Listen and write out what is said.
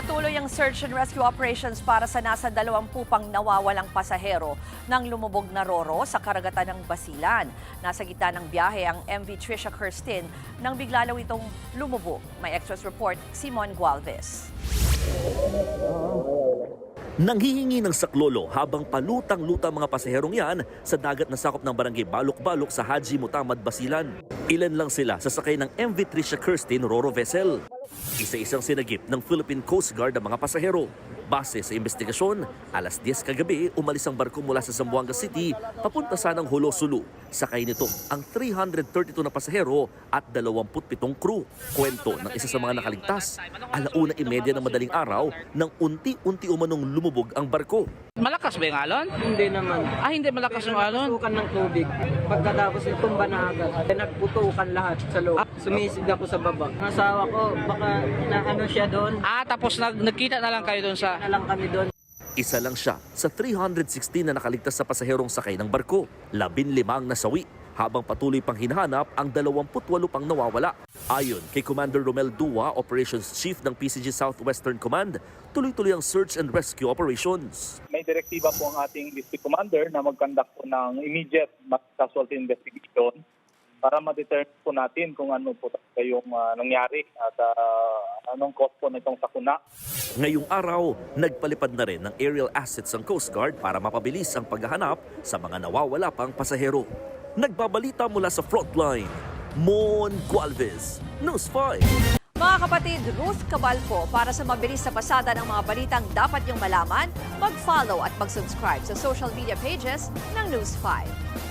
Patuloy ang search and rescue operations para sa nasa 20 pang nawawalang pasahero ng lumubog na Roro sa karagatan ng Basilan. Nasa gitna ng biyahe ang MV Trisha Kirsten nang bigla daw itong lumubog. May extras report, Simon Gualvez. Nanghihingi ng saklolo habang palutang-lutang mga pasaherong yan sa dagat na sakop ng barangay Balok-Balok sa Haji Mutamad, Basilan. Ilan lang sila sa sakay ng MV Trisha Kirsten Roro vessel. Isa-isang sinagip ng Philippine Coast Guard ang mga pasahero. Base sa investigasyon, alas 10 kagabi umalis ang barko mula sa Zamboanga City papunta sanang Jolo, Sulu. Sakay nito ang 332 na pasahero at 27 crew. Kwento ng isa sa mga nakaligtas, 1:30 ng madaling araw nang unti-unti umanong lumubog ang barko. Malakas ba yung alon? Hindi naman. Hindi malakas yung alon. Nagputukan ng tubig. Pagkatapos itumba na agad. Nagputukan lahat sa loob. Sumisid ako sa baba. Ang asawa ko, baka naano siya doon. Tapos nagkita na lang kayo doon sa... Na lang kami doon. Isa lang siya sa 316 na nakaligtas sa pasaherong sakay ng barko. 15 ang nasawi, habang patuloy pang hinahanap ang 28 pang nawawala. Ayon kay Commander Romel Dua, Operations Chief ng PCG Southwestern Command, tuloy-tuloy ang search and rescue operations. May direktiba po ang ating district commander na mag-conduct po ng immediate mass casualty investigation para ma-determine po natin kung ano po talaga yung nangyari at anong cause po nitong sakuna. Ngayong araw, nagpalipad na rin ng aerial assets ang Coast Guard para mapabilis ang paghahanap sa mga nawawala pang pasahero. Nagbabalita mula sa frontline, Mon Gualvez, News 5. Mga kapatid, Ruth Cabalco, para sa mabilis na pasada ng mga balitang dapat niyong malaman, mag-follow at mag-subscribe sa social media pages ng News 5.